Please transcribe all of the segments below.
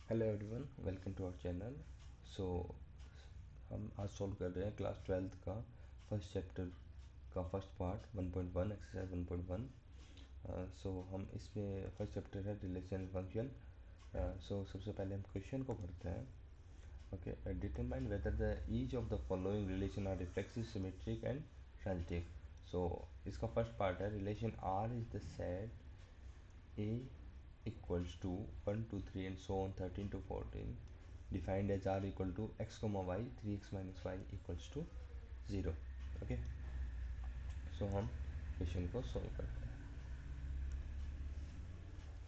Hello everyone, welcome to our channel. So हम आज solve कर रहे हैं क्लास 12th का फर्स्ट चैप्टर का फर्स्ट पार्ट 1.1 एक्सरसाइज 1.1। सो हम इसमें फर्स्ट चैप्टर है रिलेशन फंक्शन। सो सबसे पहले हम क्वेश्चन को पढ़ते हैं। Okay, determine whether the each of the following relation are reflexive, symmetric and transitive. So इसका फर्स्ट पार्ट है relation R is the set A equals to 1 to 3 and so on 13 to 14, defined as r equal to x comma y 3x minus y equals to 0. Okay, so हम question को solve करते हैं।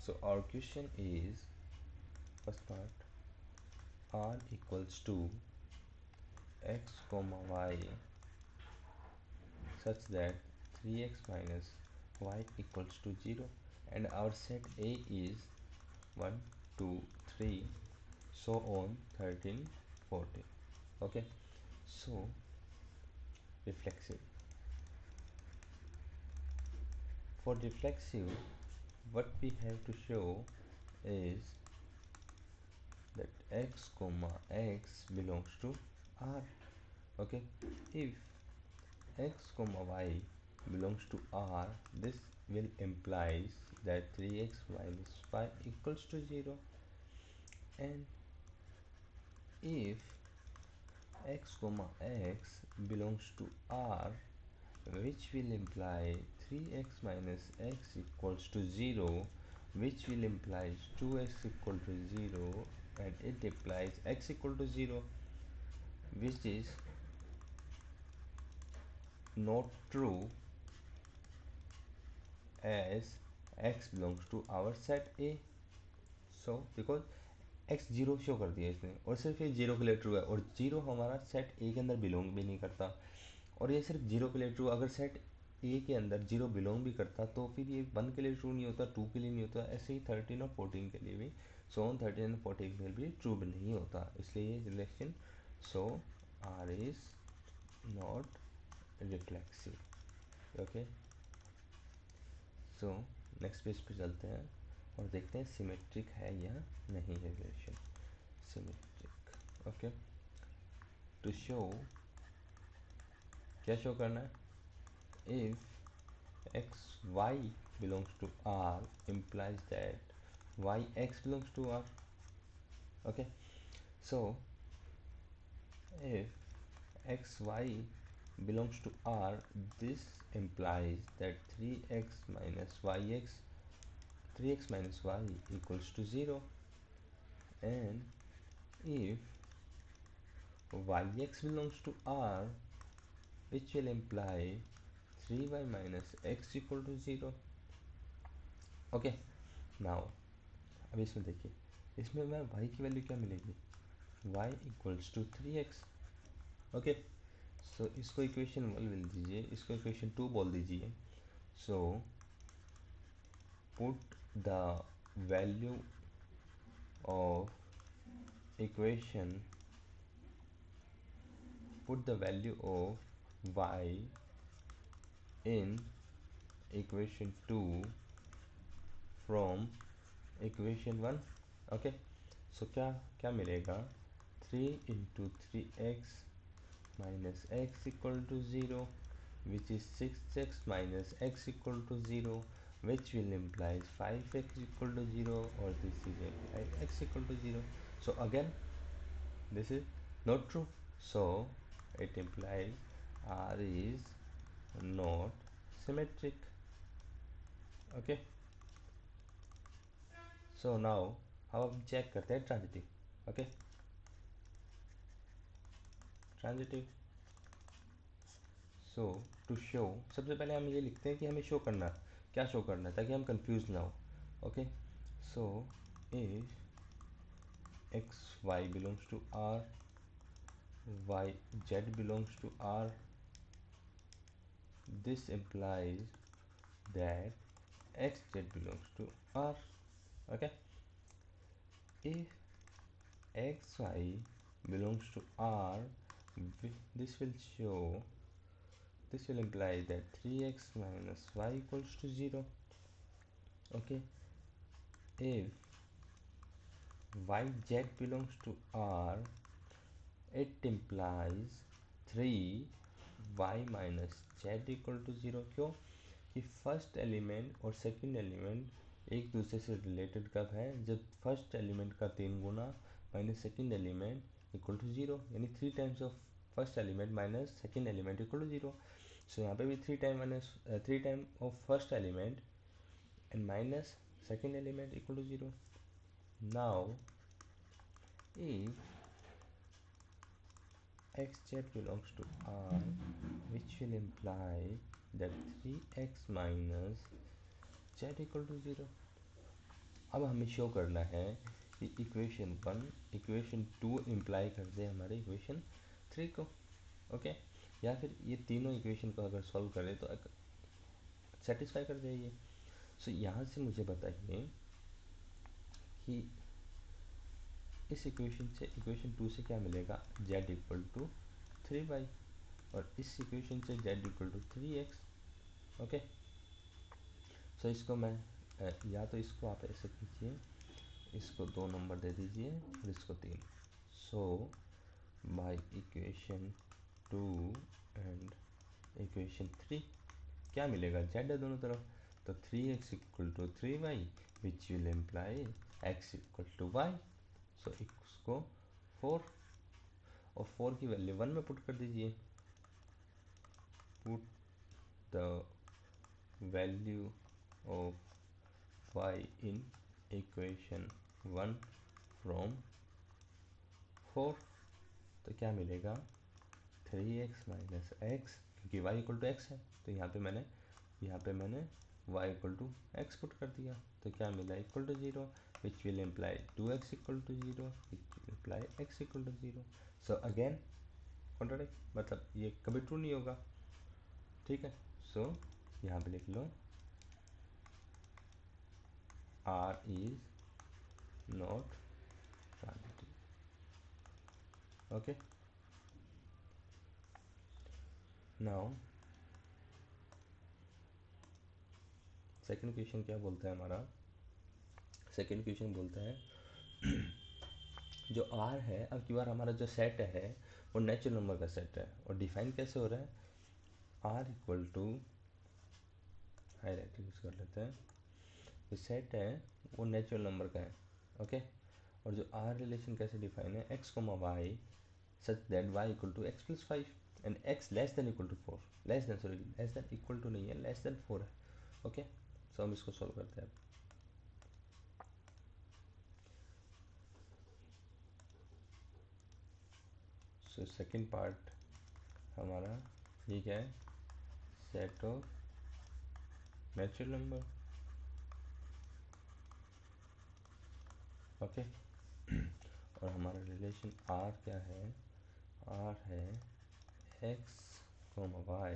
So our question is first part, r equals to x comma y such that 3x minus y equals to 0, and our set A is 1 2 3 so on 13 14. Okay, so reflexive. For reflexive, what we have to show is that x comma x belongs to r. Okay, if x comma y belongs to r, this will implies that 3x minus y equals to 0, and if x comma x belongs to r, which will imply 3x minus x equals to 0, which will imply 2x equal to 0, and it implies x equal to 0, which is not true as x belongs to our set A. So because x zero show कर दिया इसने, और सिर्फ ये zero के लिए true है, और जीरो हमारा सेट ए के अंदर बिलोंग भी नहीं करता, और ये सिर्फ जीरो के लिए ट्रू। अगर सेट ए के अंदर जीरो बिलोंग भी करता तो फिर ये वन के लिए ट्रू नहीं होता, टू के लिए नहीं होता, ऐसे ही 13 और 14 के लिए भी, सो ऑन 13 और 14 के लिए भी ट्रू भी नहीं होता, इसलिए ये relation so R is not reflexive. Okay, so next page पे चलते हैं और देखते हैं सिमेट्रिक है या नहीं है relation. Symmetric. Okay, to show, क्या शो करना है? If x y belongs to r implies that y x belongs to r. Okay, so if x y belongs to r, this implies that 3x minus yx 3x minus y equals to 0, and if yx belongs to r, which will imply 3y minus x equal to 0. Okay, now अब इसमें देखिए, इसमें मैं y की value क्या मिलेगी? y equals to 3x। Okay, so इसको equation 1 बोल दीजिए, इसको इक्वेशन 2 बोल दीजिए। So put the value of equation put the value of y in equation 2 from equation 1। Okay, so क्या क्या मिलेगा? 3 into 3x minus x equal to 0, which is 6x minus x equal to 0, which will imply 5x equal to 0, or this is implied x equal to 0. So again this is not true, so it implies r is not symmetric. Okay, so now अब हम check करते हैं transitive. Okay, transitive. So to show, सबसे पहले हम ये लिखते हैं कि हमें शो करना, क्या शो करना है ताकि हम कंफ्यूज ना हो। Okay, so if x y belongs to R, y z belongs to R, this implies that x Z belongs to R. Okay, if x y belongs to r, this will show, this will imply that 3x minus y equals to 0. Okay, if y z belongs to R, it implies 3 y minus z equal to 0। क्यों कि first element और second element एक दूसरे से related कब है, जब first element का 3 गुना minus second element equal to 0, यानी 3 times of first element minus second element equal to 0। So यहाँ पे भी 3 time of first element and minus second element equal to 0। Now if xz belongs to R, which will imply that 3x minus z equal to 0। अब हमें show करना है कि equation 1 equation 2 imply कर दे हमारे इक्वेशन 3 को। ओके, या फिर ये तीनों इक्वेशन को अगर सॉल्व करें तो सेटिस्फाई कर जाइए। सो यहाँ से मुझे बताइए कि इस इक्वेशन 2 से क्या मिलेगा, z इक्वल टू 3y, और इस इक्वेशन से z equal to 3x। Okay, so इसको मैं या तो इसको आप ऐसे कीजिए, इसको 2 नंबर दे दीजिए और इसको 3। So by equation 2 and equation 3 क्या मिलेगा, z है दोनों तरफ, तो 3x equal to 3y which will imply x equal to y। So इसको 4 और 4 की वैल्यू 1 में पुट कर दीजिए। Put the value of y in equation 1 from 4, तो क्या मिलेगा 3x माइनस एक्स, क्योंकि y इक्वल टू एक्स है तो यहाँ पे मैंने y equal to x put कर दिया, तो क्या मिला equal to 0 which will imply 2x equal to 0 which will imply x equal to 0। So again contradict, मतलब ये कभी ट्रू नहीं होगा। ठीक है, सो यहाँ पे लिख लो R is not transitive. Okay, now second question क्या बोलता है हमारा, सेकंड क्वेश्चन बोलता है जो R है, अब की बार हमारा जो सेट है वो नेचुरल नंबर का सेट है, और डिफाइन कैसे हो रहा है, R equal to highlight use कर लेते हैं, जो सेट है वो नेचुरल नंबर का है। ओके, और जो R रिलेशन कैसे डिफाइन है, x comma y such that y equal to x plus 5 and x less than equal to 4, less than sorry less than equal to नहीं है, लेस देन 4 है। Okay, so हम इसको solve करते हैं। So second part हमारा ये क्या है, set of natural number. Okay, और हमारा रिलेशन R क्या है, R है x comma y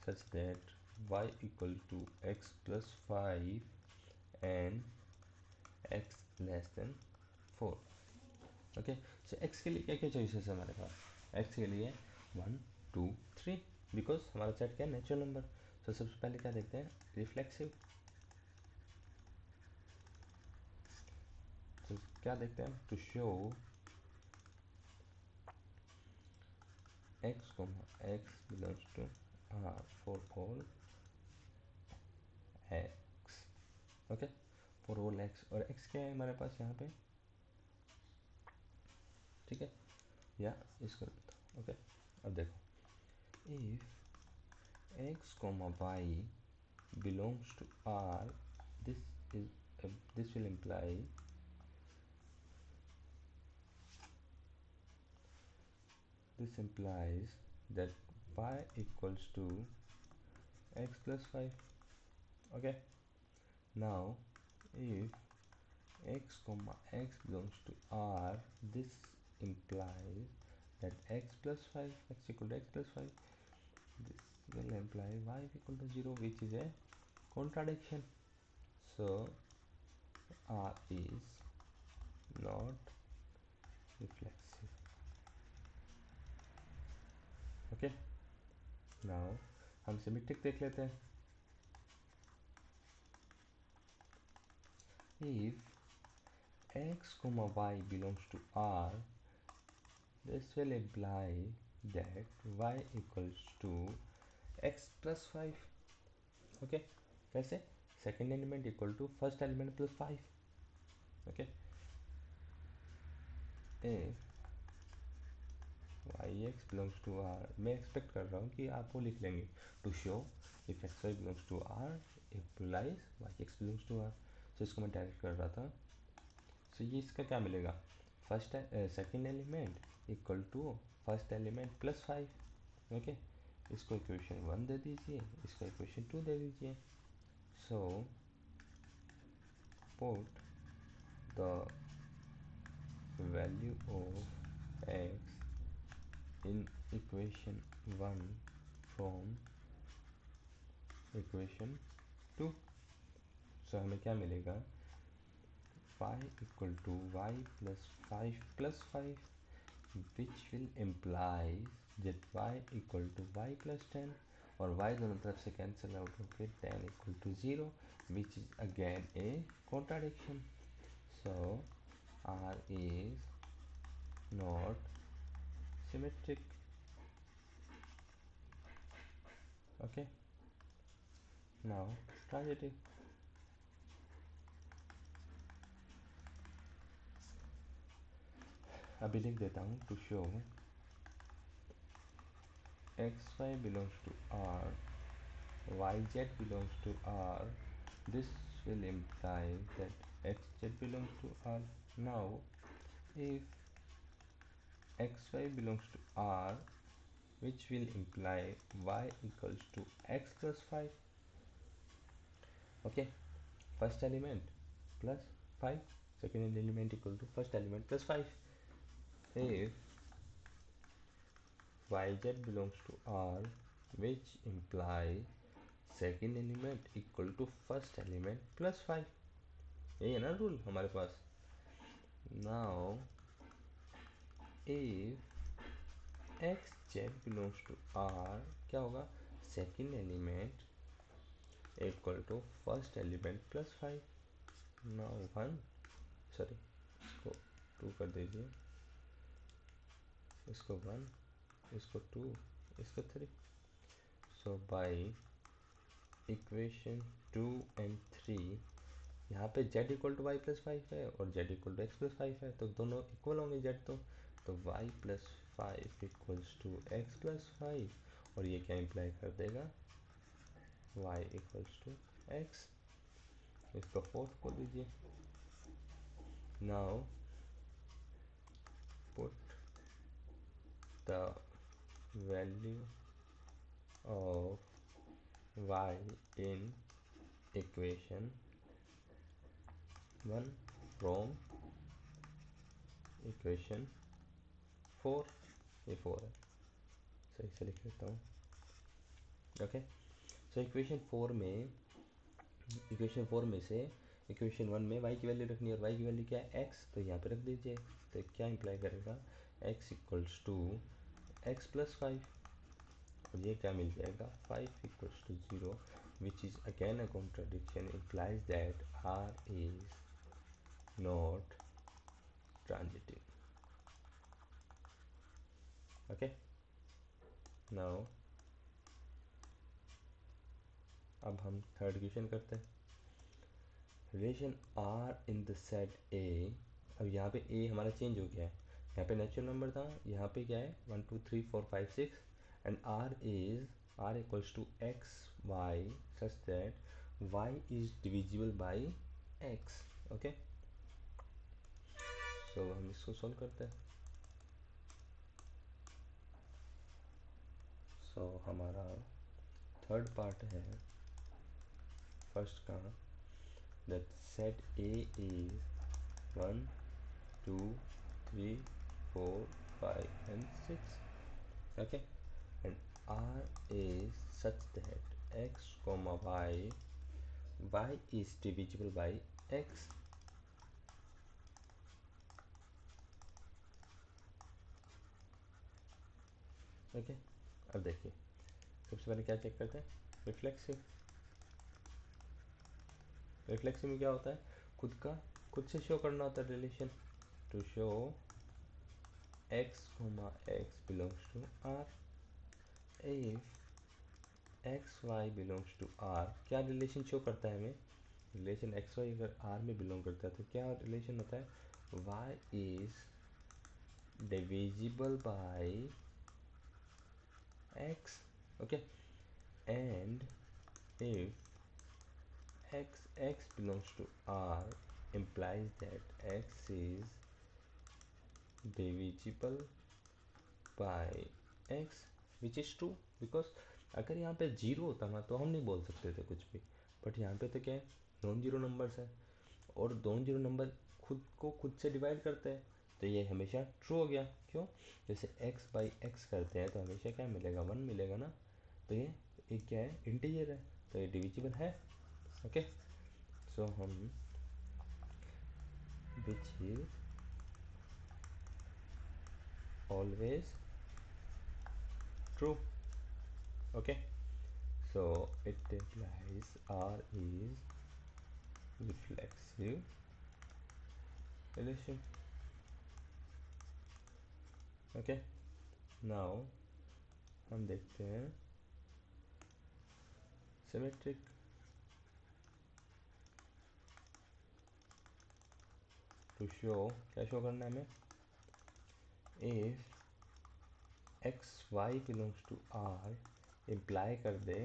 such that y equal to x plus 5 and x less than 4। Okay, so x के लिए क्या क्या चॉइसेस है हमारे पास, x के लिए 1 2 3, बिकॉज हमारा सेट क्या है नेचुरल नंबर। तो सबसे पहले क्या देखते हैं, रिफ्लेक्सिव। तो क्या देखते हैं, to show x belongs to R for all x। Okay, for all x, और x क्या है हमारे पास यहाँ पे, ठीक है, या इसको ओके। अब देखो if x comma y belongs to R, this is this will imply this implies that y equals to x plus 5। okay, now if x comma x belongs to R, this implies that x plus 5, x equal to x plus 5, this will imply y equal to 0, which is a contradiction। So R is not reflexive। okay, now हम symmetric देख लेते हैं। if x comma y belongs to R, this will imply that y equals to x plus 5. Okay कैसे? Second element equal to first element plus 5. Okay if y x belongs to R, मैं expect कर रहा हूँ कि आप वो लिख लेंगे to show if x y belongs to R implies y x belongs to R. So इसको मैं डायरेक्ट कर रहा था. सो ये इसका क्या मिलेगा? First second element equal to first element plus 5. Okay इसको इक्वेशन 1 दे दीजिए, इसको इक्वेशन 2 दे दीजिए. So put the value of x in equation 1 from equation 2. So हमें क्या मिलेगा? y equal to y plus 5 plus 5 which will imply that y equal to y plus 10 और y दोनों तरफ से कैंसिल आउट होकर 10 equal to 0 which is again a contradiction. So R is not symmetric. Okay, now transitive. अभी लिख देता हूँ to show x y belongs to R y z belongs to R, this will imply that xz belongs to R. Now, if xy belongs to R, which will imply y equals to x plus 5. Okay, first element plus 5, second element equal to first element plus 5. If yz belongs to R, which imply second element equal to first element plus 5. यही है ना rule हमारे पास. Now if x z belongs to R, क्या होगा? Second element equal to first element plus 5. Now 1, sorry इसको 2 कर दीजिए, इसको 1, इसको 2, इसको 3. सो बाई इक्वेशन 2 एंड 3, यहाँ पे z equal to y plus 5 है और z equal to x plus 5 है, तो दोनों इक्वल होंगे z. तो y plus 5 equals to x plus 5 और ये क्या इम्प्लाई कर देगा? y equals to x. इसको 4 बोल दीजिए. Now put the value of y in equation 1 from equation 4. ये 4 है, सही से लिख लेता हूँ. ओके सो इक्वेशन 4 में से इक्वेशन 1 में y की वैल्यू रखनी है और y की वैल्यू क्या है? x. तो यहाँ पे रख दीजिए. तो क्या इम्प्लाई करेगा? x equals to x plus 5 और ये क्या मिल जाएगा? 5 equals to 0 which is again a contradiction, implies that r is not transitive. Okay now अब हम थर्ड क्वेश्चन करते हैं. Relation R in the set A. अब यहाँ पे ए हमारा चेंज हो गया है. यहाँ पे नेचुरल नंबर था, यहाँ पे क्या है? 1 2 3 4 5 6 and R equals to x y such that y is divisible by x. Okay so हम इसको सॉल्व करते हैं. सो हमारा थर्ड पार्ट है फर्स्ट का, that set A is 1 2 3 4 5 and 6. Okay, and R is such that x comma y is divisible by x. Okay, अब देखिए सबसे पहले क्या चेक करते हैं? रिफ्लेक्सिव. रिफ्लेक्सिव में क्या होता है? खुद का खुद से शो करना होता है relation. To show x comma x belongs to R, if x y belongs to R, क्या रिलेशन शो करता है हमें? रिलेशन एक्स वाई अगर आर में बिलोंग करता है तो क्या रिलेशन होता है? Y is divisible by x, okay, and if x belongs to R implies that x is divisible by x which is true, because अगर यहाँ पे जीरो होता ना तो हम नहीं बोल सकते थे कुछ भी, बट यहाँ पे तो क्या है, नॉन जीरो नंबर्स है और नॉन जीरो नंबर खुद को खुद से डिवाइड करते हैं, तो ये हमेशा ट्रू हो गया। क्यों? जैसे x बाई एक्स करते हैं तो हमेशा क्या मिलेगा? वन मिलेगा ना, तो ये एक क्या है? इंटीजर है, तो ये डिविजिबल है। ओके, सो हम which is always true. Okay, so it implies R is reflexive relation. Okay, now हम देखते हैं symmetric। to show, क्या शो करना है हमें? if x y belongs to R imply कर दे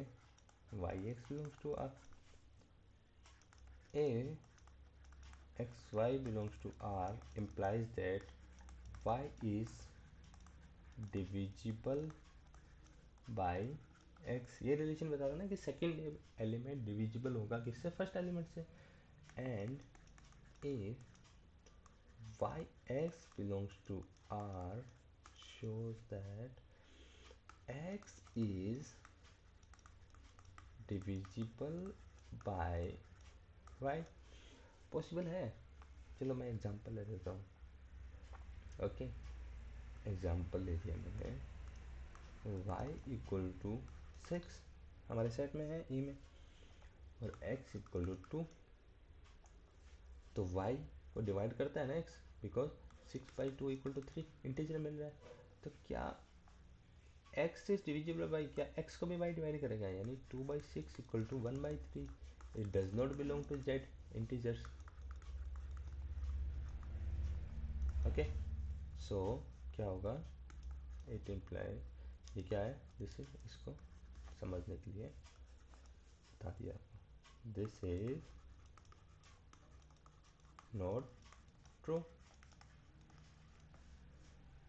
y x belongs to R, if x y belongs to R implies that y is divisible by x, ये relation बता रहा ना कि सेकेंड एलिमेंट डिविजिबल होगा किससे? फर्स्ट एलिमेंट से। And if yx belongs to R shows that x is divisible by y, possible है। चलो मैं एग्जांपल ले देता हूँ। ओके, एग्जांपल ले लिया मैंने, y इक्वल टू 6 हमारे सेट में है ई में, और x इक्वल टू 2, तो y को डिवाइड करता है ना x, because 6/2 equal to 3 integer मिल रहा है, तो क्या x इज डिविजिबल बाई, क्या x को भी y डिवाइड करेगा? यानी 2/6 equal to 1/3, it does not belong to z integers. Okay, so क्या होगा? इट इम्प्लाई, ये क्या है? दिस इज, इसको समझने के लिए बता दिया आपको, this is not true,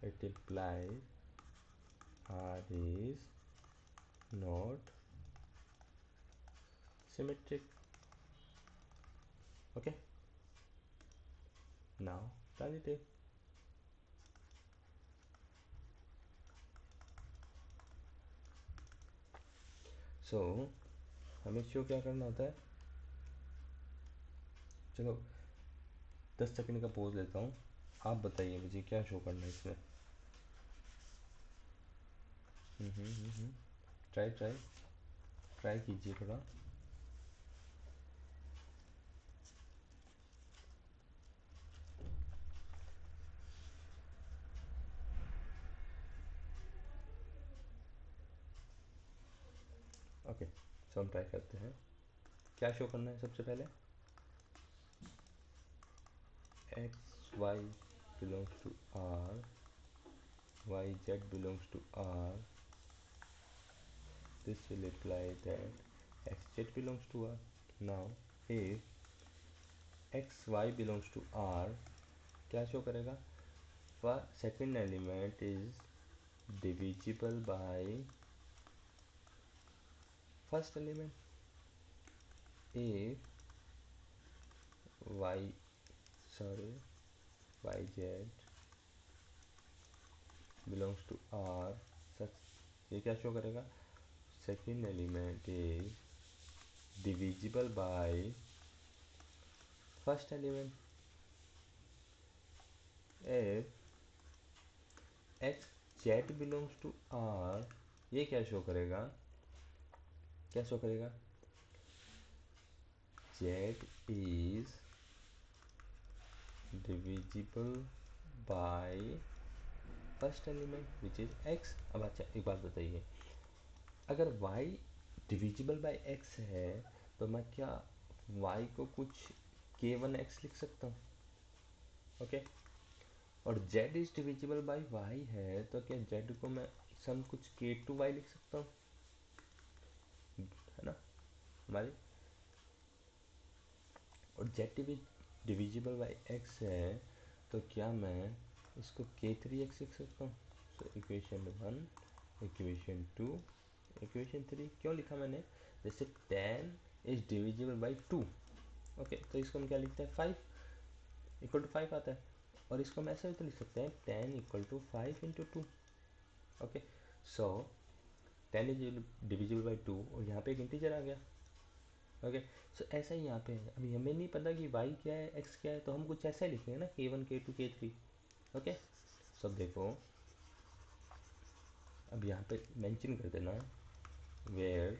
it implies R is not symmetric. Okay, now transitive. So हमें शो क्या करना होता है? चलो 10 सेकंड का पोज लेता हूँ, आप बताइए मुझे क्या शो करना है इसमें। ट्राई ट्राई ट्राई कीजिए थोड़ा। ओके, सो हम ट्राई करते हैं। क्या शो करना है सबसे पहले? X y belongs to R, y z belongs to R, this will imply that xz belongs to R. Now if xy belongs to R, क्या शो करेगा? Second element is divisible by first element. If y, sorry, yz belongs to R, such, ये क्या show करेगा? Second element is divisible by first element. If x Z belongs to R, ये क्या show करेगा? क्या show करेगा? Z is divisible by first element which is x। अब अच्छा एक बात बताइए, अगर y डिविजिबल बाय x है तो मैं क्या y को कुछ k1x लिख सकता हूँ? ओके। और z is divisible bye y है तो क्या z को मैं सम कुछ k2y लिख सकता हूँ? है ना हमारे। और z डिविजिबल बाय x है तो क्या मैं इसको k3x लिख सकता हूँ? सो इक्वेशन 1, इक्वेशन 2, इक्वेशन 3 क्यों लिखा मैंने? जैसे 10 इज डिविजिबल बाय 2। ओके, तो इसको हम क्या लिखते हैं? 5 इक्वल टू 5 आता है। और इसको हम ऐसे भी तो लिख सकते हैं 10 equal to 5 into 2। Okay, so 10 is divisible by 2 और यहाँ पे एक इंटीजर आ गया। ओके, सो ऐसा ही यहाँ पे है। अभी हमें नहीं पता कि y क्या है x क्या है, तो हम कुछ ऐसा ही लिखेंगे ना k1 k2 k3। ओके, सो अब देखो, अब यहाँ पे मेंशन कर देना where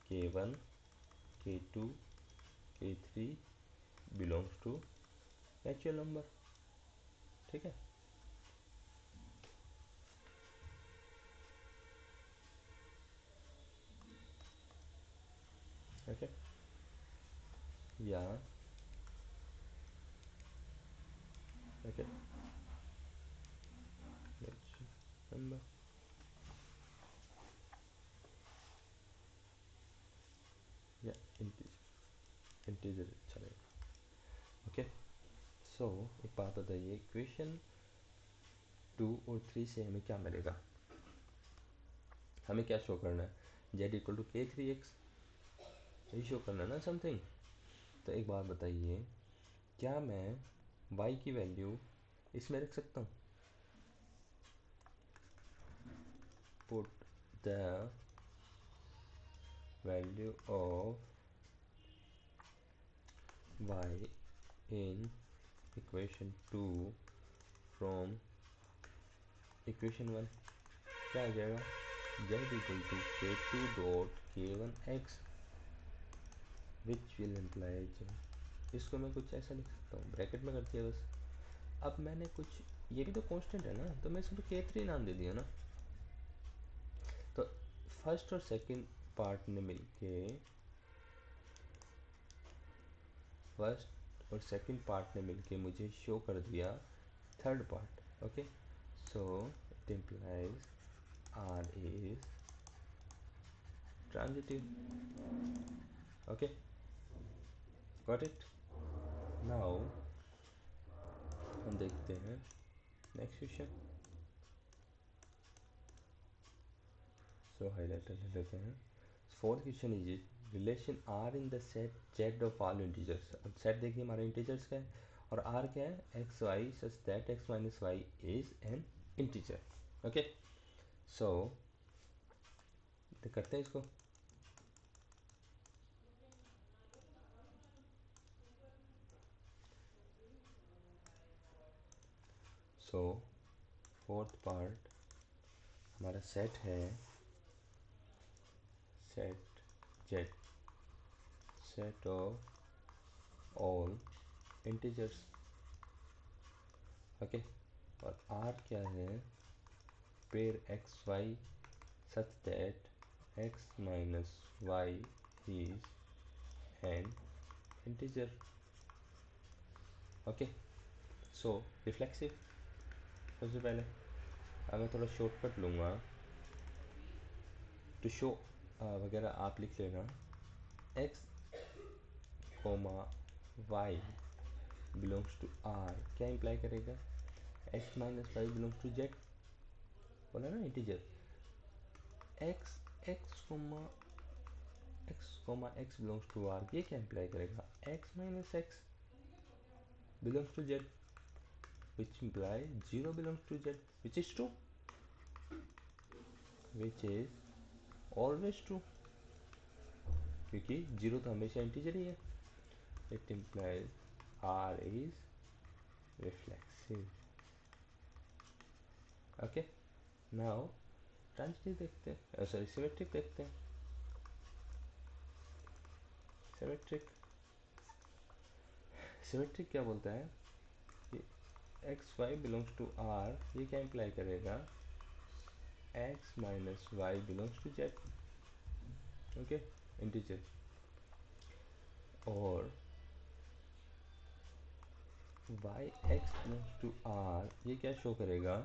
k1 k2 k3 belongs to natural number. ठीक है, ओके, या ओके नंबर या इंटीजर चलेगा। ओके, सो एक बात बताइए, इक्वेशन 2 और 3 से हमें क्या मिलेगा? हमें क्या शो करना है? z इक्वल टू k3x, यही शो करना है ना समथिंग। तो एक बात बताइए, क्या मैं y की वैल्यू इसमें रख सकता हूँ? Put the value of y in equation 2 from equation 1। क्या आ जाएगा? z equal to k2 dot k1x which will imply z। इसको मैं कुछ ऐसा लिख सकता हूँ, ब्रैकेट में कर दिया बस। अब मैंने कुछ, ये भी तो कांस्टेंट है ना, तो मैं इसको k3 नाम दे दिया ना। तो फर्स्ट और सेकंड पार्ट ने मिलके, फर्स्ट और सेकंड पार्ट ने मिलके मुझे शो कर दिया third part. Okay, so it implies R is transitive. Okay, got it. Now हम देखते हैं नेक्स्ट क्वेश्चन। सो हाईलाइटर ले लेते हैं। Fourth question is relation R in the set Z of all integers. अब सेट देखिए हमारे इंटीजर्स का है और आर क्या है? X y such that x minus y is an integer. Okay, so करते हैं इसको। सो फोर्थ पार्ट हमारा सेट है, set Z, set of all integers. Okay, और आर क्या है? Pair x y such that x minus y is an integer. Okay, so reflexive सबसे पहले। अब मैं थोड़ा शॉर्टकट लूँगा टू शो वगैरह आप लिख लेना। x comma y belongs to r क्या इम्प्लाई करेगा? x minus y belongs to z, बोला ना integer. x x belongs to r ये क्या इम्प्लाई करेगा? x minus x belongs to z which imply 0 belongs to z, which is true, which is always true, क्योंकि 0 तो हमेशा integer ही है। it implies r is reflexive. okay, now transitive देखते हैं, sorry symmetric देखते हैं। सिमेट्रिक, सिमेट्रिक क्या बोलता है? X y belongs to R, ये क्या इम्प्लाई करेगा, x minus y belongs to Z, okay, integer. और y x belongs to R, ये क्या शो करेगा,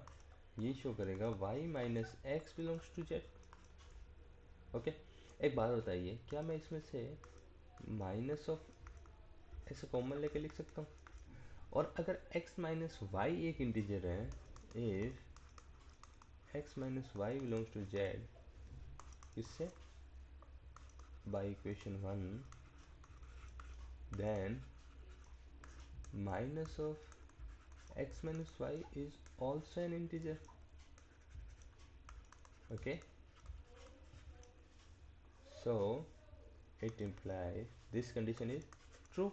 ये शो करेगा y minus x belongs to Z, okay. एक बात बताइए, क्या मैं इसमें से माइनस ऑफ ऐसे कॉमन लेके लिख सकता हूँ? और अगर x माइनस वाई एक इंटीजर है, if x minus y belongs to Z, इससे by equation 1, then minus of x minus y is also an integer, okay, so it implies this condition is true,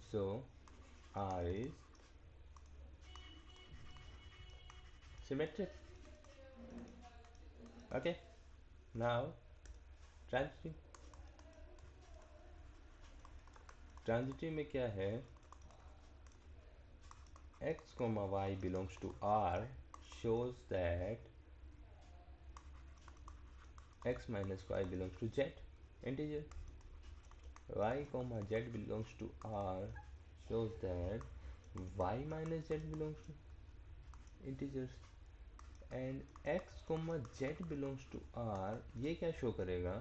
so R is symmetric, okay। Now transitive, transitive में क्या है, x comma y belongs to R shows that x minus y belongs to z, integer, y comma z belongs to R shows that y minus z belongs to integers, and x comma z belongs to R, ये क्या show करेगा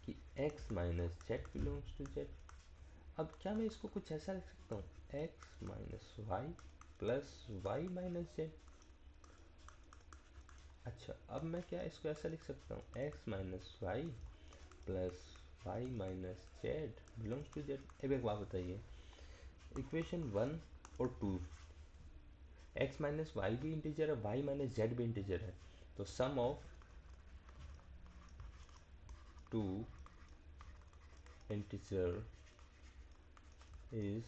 कि x minus Z belongs to Z. अब क्या मैं इसको कुछ ऐसा लिख सकता हूँ, x minus y plus y minus z. अच्छा, अब मैं क्या इसको ऐसा लिख सकता हूँ, x minus y plus y minus Z belongs to Z. अब एक बात बताइए, इक्वेशन 1 और 2, x माइनस वाई भी इंटीजर है, y माइनस जेड भी इंटीजर है, तो sum of two integer is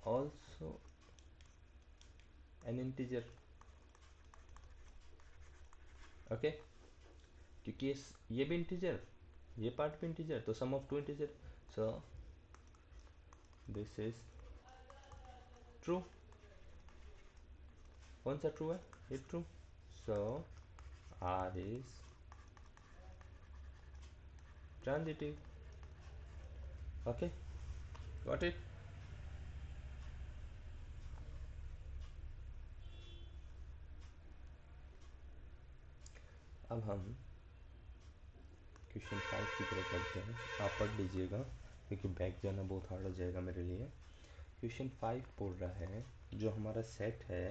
also an integer, okay, क्योंकि ये भी इंटीजर, ये पार्ट भी इंटीजर, तो sum of two integer, so this is true. कौन सा ट्रू है, ये true, so R is transitive, okay, got it. अब हम क्वेश्चन 5 की तरफ बढ़ते हैं, आप पढ़ लीजिएगा क्योंकि बैक जाना बहुत हार्ड हो जाएगा मेरे लिए। क्वेश्चन 5 बोल रहा है, जो हमारा सेट है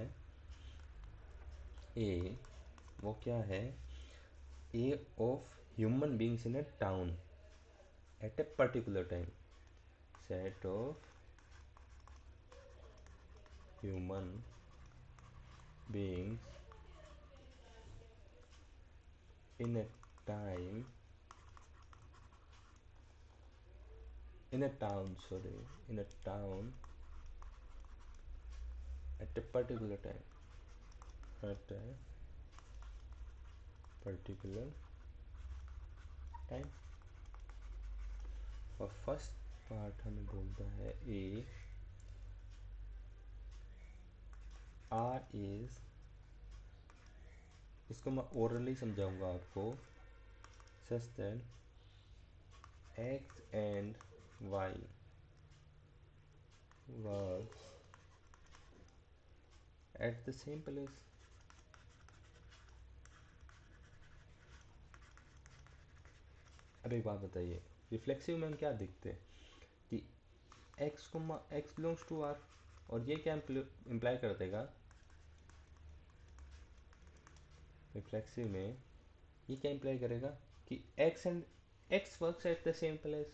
ए, वो क्या है, a of human beings in a town at a particular time, set of human beings in a time, in a town, sorry, in a town at a particular time, at a particular time। और first part हमें बोलता है ए, are is, इसको मैं orally समझाऊंगा आपको, such that x and y works at the same place. अब एक बात बताइए, रिफ्लेक्सिव में हम क्या देखते हैं कि एक्स को एक्स बिलोंग्स टू आर, और ये क्या इम्प्लाई कर देगा, रिफ्लेक्सिव में ये क्या इम्प्लाई करेगा कि x and x works at the same place,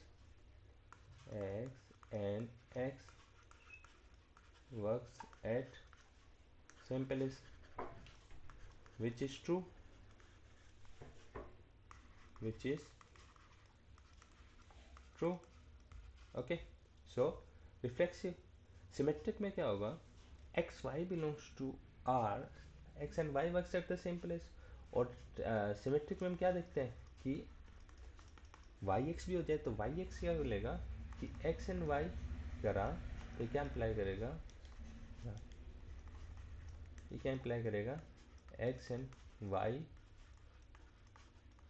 x and x works at same place, which is true, which is true, okay. So reflexive, symmetric में क्या होगा, x y belongs to R, x and y works at the same place. और symmetric में हम क्या देखते हैं कि वाई एक्स भी हो जाए, तो वाई एक्स क्या मिलेगा कि एक्स एंड वाई करा तो क्या इम्प्लाई करेगा, हाँ, ये क्या इम्प्लाई करेगा, x and y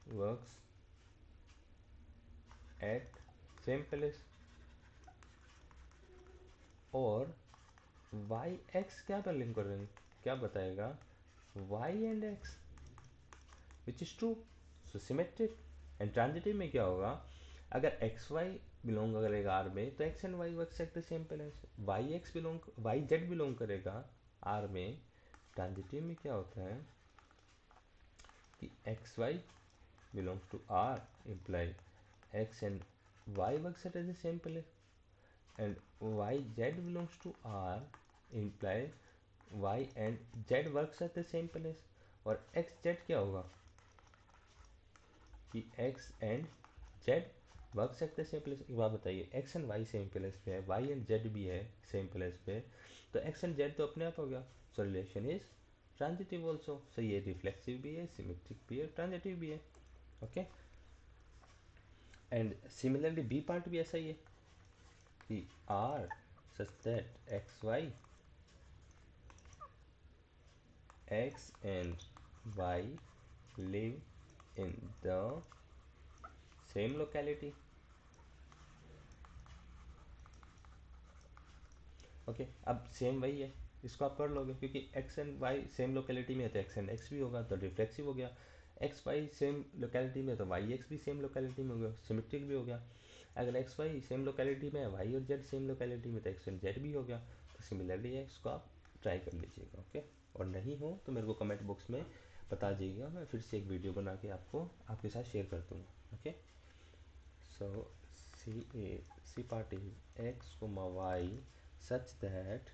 works at same place, और वाई एक्स क्या पर लिंक करेंगे, क्या बताएगा, y and x which is true, so symmetric. And transitive में क्या होगा, अगर एक्स वाई बिलोंग करेगा आर में तो x and y work at the same place, y x belong, y z belong करेगा आर में, ट्रांजिटिव में क्या होता है कि x y belongs to R imply x and y work at the same place, and y z belongs to R imply y and z works at the same place. और x z क्या होगा कि x and z works at the same place. एक बात बताइए, x and y same place पे है, Y and Z भी है सेम प्लेस पे, तो एक्स एंड जेड तो अपने आप हो गया, so relation is transitive also. So ये रिफ्लेक्सिव भी है, सिमेट्रिक भी है, ट्रांजिटिव भी है। Okay, and similarly b part भी ऐसा ही है कि R such that x y, x and y live in the same locality. Okay, अब सेम वही है, इसको आप कर लोगे क्योंकि x and y same locality में है तो एक्स एंड एक्स भी होगा, तो रिफ्लेक्सिव हो गया। एक्स वाई सेम लोकेलिटी में है तो वाई एक्स भी सेम लोकेलिटी में हो गया, सिमेट्रिक भी हो गया। अगर एक्स वाई सेम लोकेलिटी में है, वाई और जेड सेम लोकेलिटी में, तो एक्स एंड जेड भी हो गया। तो सिमिलरली है, इसको आप ट्राई कर लीजिएगा। ओके, और नहीं हो तो मेरे को कमेंट बॉक्स में बता दीजिएगा, मैं फिर से एक वीडियो बना के आपको आपके साथ शेयर कर दूँगा। Okay, so C part is x comma y such that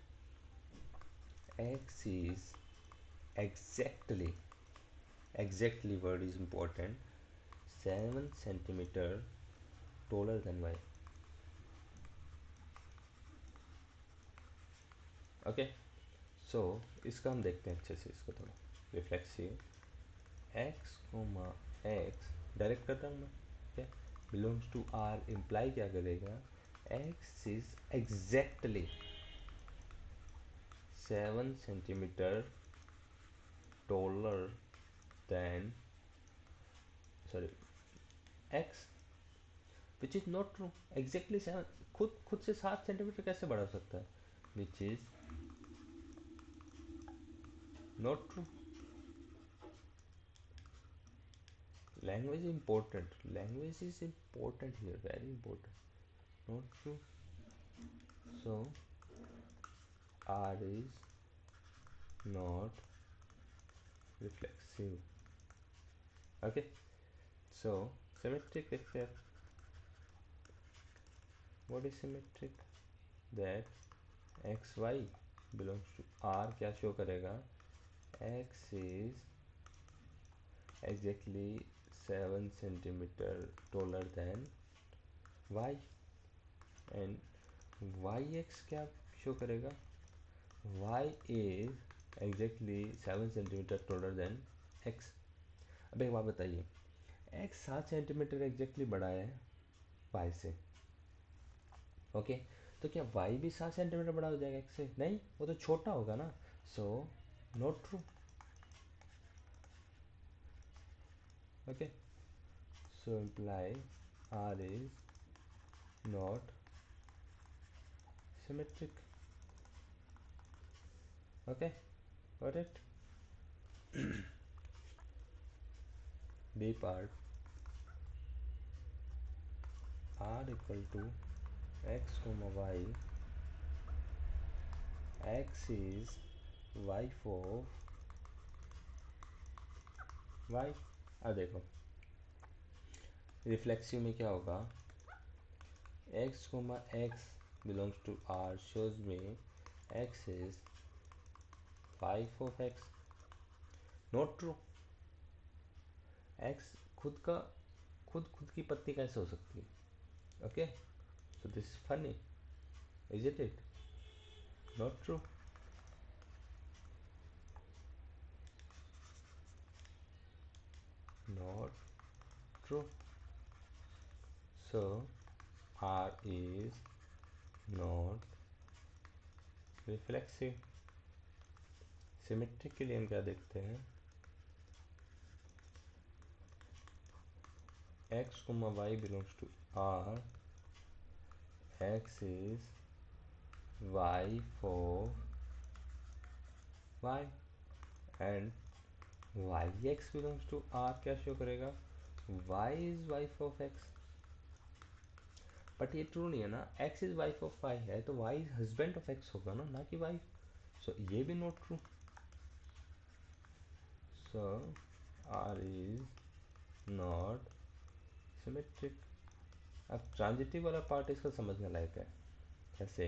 x is exactly, exactly word is important, 7 centimeter taller than y. Okay, so इसका हम देखते हैं अच्छे से, इसको थोड़ा reflexive x comma x direct करता हूँ मैं, ठीक है, बिलोंग्स टू आर इम्प्लाई क्या करेगा, x is exactly 7 centimetre taller than, sorry, x, which is not true. Exactly 7, खुद खुद से 7 सेंटीमीटर कैसे बढ़ा सकता है, which is not true. Language important, language is important here, very important, not true. So R is not reflexive. Okay, so symmetric देखते हैं, what is symmetric, that x y belongs to R क्या show करेगा, x is exactly 7 centimeter taller than y, and yx क्या show करेगा, y is exactly 7 centimeter taller than x। अब एक बात बताइए, x 7 सेंटीमीटर एग्जैक्टली बड़ा है y से, ओके, तो क्या y भी 7 सेंटीमीटर बड़ा हो जाएगा x से, नहीं, वो तो छोटा होगा ना, सो not true. Okay, so imply r is not symmetric। Okay, got it? B part, r equal to x comma y, x is y for y। अब देखो रिफ्लेक्सिव में क्या होगा, x comma x belongs to r shows me x is y of x, not true। x खुद का, खुद खुद की पत्ती कैसे हो सकती है, okay, so this is funny, is it, not true. Not true. So R is not reflexive. Symmetric के लिए हम क्या देखते हैं, x, y belongs to R, x is y for y and yx belongs to R क्या show करेगा, y is wife of x। But ये true नहीं है ना, x is wife of y है तो y is husband of x होगा ना कि wife। सो ये भी not true. So R is not symmetric। अब ट्रांजिटिव वाला पार्ट इसका समझने लायक है। कैसे,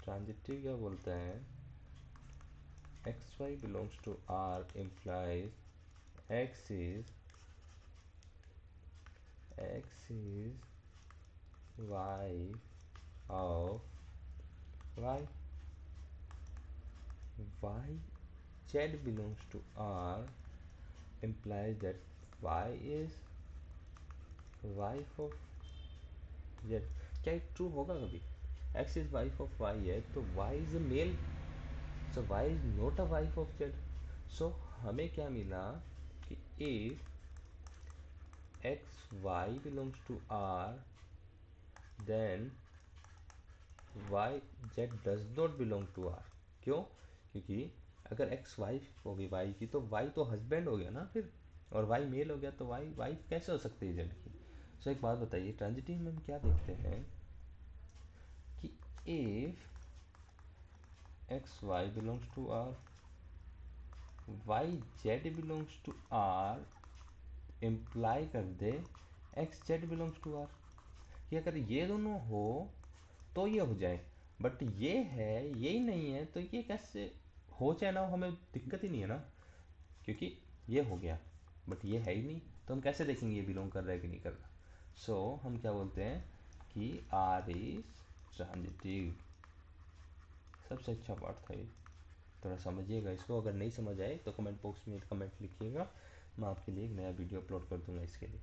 ट्रांजिटिव क्या बोलता है, xy belongs to R implies x is y of y, z belongs to R implies that y is wife of z। क्या ये ट्रू होगा कभी, x is wife of y है तो y is a male, so y is not a wife of z। so हमें क्या मिला कि if x y belongs to R then y z does not belong to R। क्यों, क्योंकि अगर x wife होगी y की तो y तो हस्बैंड हो गया ना फिर, और y मेल हो गया तो y वाइफ कैसे हो सकती है z की। सो एक बात बताइए, ट्रांजिटिव में हम क्या देखते हैं कि if x y belongs to R, y z belongs to R imply कर दे x Z belongs to R, कि अगर ये दोनों हो तो ये हो जाए, बट ये है यही नहीं है तो ये कैसे हो, चाहे ना हो हमें दिक्कत ही नहीं है ना, क्योंकि ये हो गया बट ये है ही नहीं तो हम कैसे देखेंगे ये बिलोंग कर रहा है कि नहीं कर रहा। सो हम क्या बोलते हैं कि आर इज ट्रांजिटिव। सबसे अच्छा पार्ट था ये, थोड़ा समझिएगा इसको, अगर नहीं समझ आए तो कमेंट बॉक्स में कमेंट लिखिएगा, मैं आपके लिए एक नया वीडियो अपलोड कर दूंगा इसके लिए।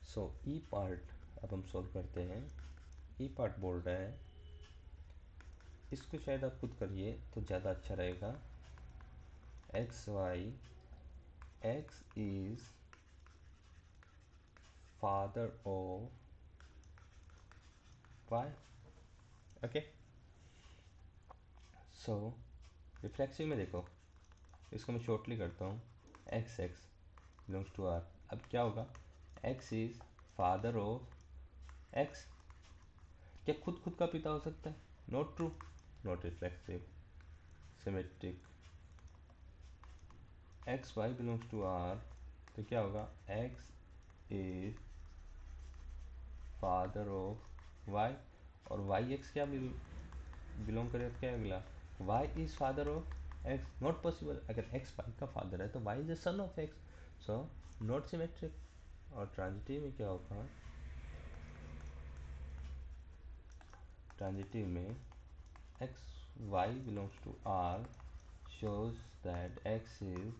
सो ई पार्ट अब हम सॉल्व करते हैं। ई पार्ट बोल रहा है, इसको शायद आप खुद करिए तो ज़्यादा अच्छा रहेगा। X y, x is father of y. Okay, so reflexive में देखो, इसको मैं शॉर्टली करता हूँ, x x belongs to R. अब क्या होगा, x is father of x, क्या खुद खुद का पिता हो सकता है, not true, not reflexive, symmetric. X y belongs to R तो क्या होगा, x is father of y, और वाई एक्स क्या बिलोंग करेगा, क्या अगला, y is father of x, not possible, अगर एक्स वाई का फादर है तो y is the son of x, so not symmetric. और ट्रांजिटिव में क्या होगा, ट्रांजिटिव में x y belongs to R shows that x is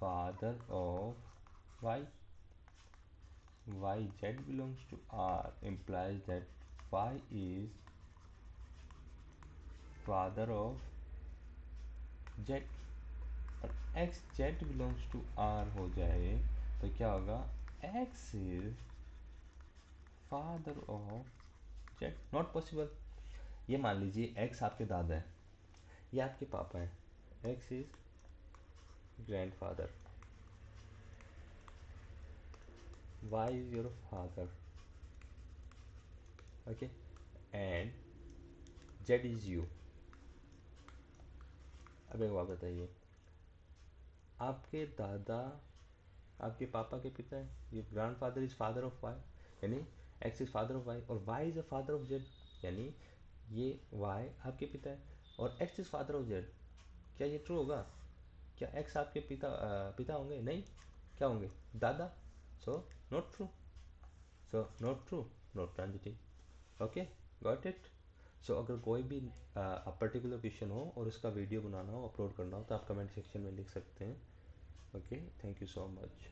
father of y, y z belongs to R implies that y is father of z, और x z belongs to R हो जाए तो क्या होगा, x is father of z, not possible. ये मान लीजिए x आपके दादा है, ये आपके पापा है, x is grandfather, y is your father, okay, and z is you। अब एक बात बताइए, आपके दादा आपके पापा के पिता है, ये grandfather is father of y, यानी x is father of y और y is a father of Z, यानी ये वाई आपके पिता है और x is father of Z. क्या ये ट्रू होगा, क्या एक्स आपके पिता होंगे, नहीं, क्या होंगे, दादा। So not true, so not true, not transitive. Okay, got it. So अगर कोई भी पर्टिकुलर क्वेश्चन हो और उसका वीडियो बनाना हो, अपलोड करना हो तो आप कमेंट सेक्शन में लिख सकते हैं। Okay, thank you so much.